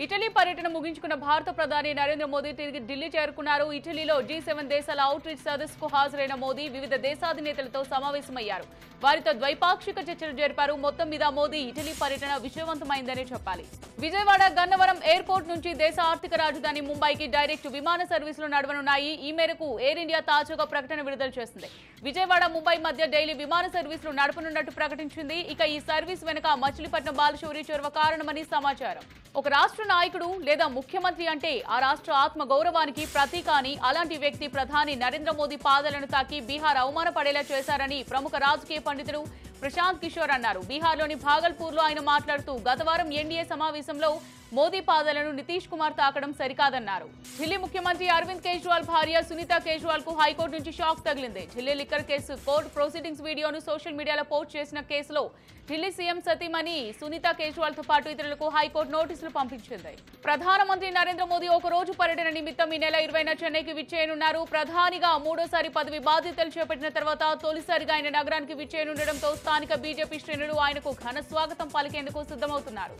Italy పర్యటన ముగించుకున్న భారత ప్రధాని నరేంద్ర మోదీ తిరిగి ఢిల్లీ చేరుకున్నారు. ఇటలీలో G7 దేశాల అవుట్ రీచ్ సదస్సుకు హాజరైన మోదీ వివిధ దేశాధినేతలతో సమావేశమయ్యారు. వారితో ద్వైపాక్షిక చర్చలు జరిపారు. మొత్తం మీద మోదీ ఇటలీ పర్యటన విజయవంతమైందనే చెప్పాలి. విజయవాడ గన్నవరం ఎయిర్పోర్ట్ నుంచి దేశ ఆర్థిక రాజధాని ముంబైకి డైరెక్ట్ విమాన సర్వీసులు నడవనున్నాయి. ఈ మేరకు ఎయిర్ ఇండియా తాజాగా ప్రకటన విడుదల చేసింది. విజయవాడ ముంబై మధ్య డైలీ విమాన సర్వీసులు నడపనున్నట్టు ప్రకటించింది. ఇక ఈ సర్వీస్ వెనుక మచిలీపట్నం బాలశౌరి చొరవ కారణమని సమాచారం. ఒక రాష్ట్ర నాయకుడు లేదా ముఖ్యమంత్రి అంటే ఆ రాష్ట్ర ఆత్మ గౌరవానికి ప్రతీక అని, అలాంటి వ్యక్తి ప్రధాని నరేంద్ర మోదీ పాదాలను తాకి బీహార్ అవమానపడేలా చేశారని ప్రముఖ రాజకీయ పండితుడు ప్రశాంత్ కిషోర్ అన్నారు. బీహార్లోని భాగల్పూర్లో ఆయన మాట్లాడుతూ గత వారం ఎన్డీఏ సమావేశంలో మోదీ పాదాలను నితీష్ కుమార్ తాకడం సరికాదన్నారు. ఢిల్లీ ముఖ్యమంత్రి అరవింద్ కేజ్రీవాల్ భార్య సునీత కేజ్రీవాల్ కు హైకోర్టు నుంచి షాక్ తగిలింది. Delhi liquor case court proceedings వీడియోను సోషల్ మీడియాలో పోస్ట్ చేసిన కేసులో ఢిల్లీ సీఎం సతీమణి సునీత కేజ్రీవాల్ తో పాటు ఇతరులకు హైకోర్టు నోటీసులు పంపించింది. ప్రధానమంత్రి నరేంద్ర మోదీ ఒక రోజు పర్యటన నిమిత్తం ఈ నెల 20న చెన్నైకి విచ్చేయనున్నారు. ప్రధానిగా మూడోసారి పదవి బాధ్యతలు చేపట్టిన తర్వాత తొలిసారిగా ఆయన నగరానికి విచ్చేయనుండటంతో స్థానిక బీజేపీ శ్రేణులు ఆయనకు ఘన స్వాగతం పలికేందుకు సిద్ధమవుతున్నారు.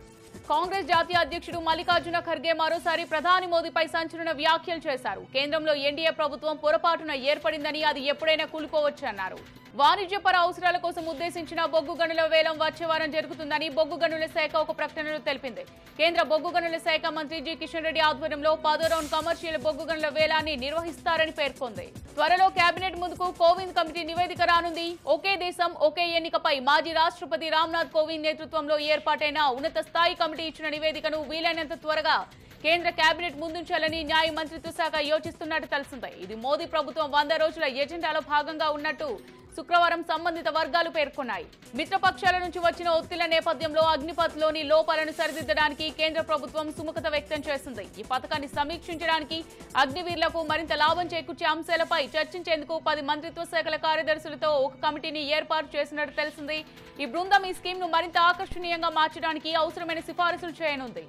కాంగ్రెస్ జాతీయ అధ్యక్షుడు మల్లికార్జున ఖర్గే మరోసారి ప్రధాని మోదీపై సంచలన వ్యాఖ్యలు చేశారు. కేంద్రంలో ఎన్డీఏ ప్రభుత్వం పొరపాటున ఏర్పడిందని అది ఎప్పుడైనా కూలిపోవచ్చన్నారు. వాణిజ్యపర అవసరాల కోసం ఉద్దేశించిన బొగ్గు గనుల వేలం వచ్చే వారం జరుగుతుందని బొగ్గు గనుల శాఖ ఒక ప్రకటనలో తెలిపింది. కేంద్ర బొగ్గు గనుల శాఖ మంత్రి జి కిషన్ రెడ్డి ఆధ్వర్యంలో 10వ రౌండ్ కమర్షియల్ బొగ్గు గనుల వేలాన్ని నిర్వహిస్తారని పేర్కొంది. త్వరలో కేబినెట్ ముందుకు కోవింద్ కమిటీ నివేదిక రానుంది. ఒకే దేశం ఒకే ఎన్నికపై మాజీ రాష్ట్రపతి రామ్నాథ్ కోవింద్ నేతృత్వంలో ఏర్పాటైన ఉన్నత స్థాయి కమిటీ ఇచ్చిన నివేదికను వీలైనంత త్వరగా కేంద్ర కేబినెట్ ముందుంచాలని న్యాయ మంత్రిత్వ శాఖ యోచిస్తున్నట్టు తెలిసింది. ఇది మోదీ ప్రభుత్వం 100 రోజుల ఎజెండాలో భాగంగా ఉన్నట్టు శుక్రవారం సంబంధిత వర్గాలు పేర్కొన్నాయి. మిత్రపక్షాల నుంచి వచ్చిన ఒత్తిళ్ల నేపథ్యంలో అగ్నిపథ్లోని లోపాలను సరిదిద్దడానికి కేంద్ర ప్రభుత్వం సుముఖత వ్యక్తం చేసింది. ఈ పథకాన్ని సమీక్షించడానికి అగ్నివీర్లకు మరింత లాభం చేకూర్చే అంశాలపై చర్చించేందుకు 10 మంత్రిత్వ శాఖల కార్యదర్శులతో ఒక కమిటీని ఏర్పాటు చేసినట్టు తెలిసింది. ఈ బృందం ఈ స్కీమ్ ను మరింత ఆకర్షణీయంగా మార్చడానికి అవసరమైన సిఫారసులు చేయనుంది.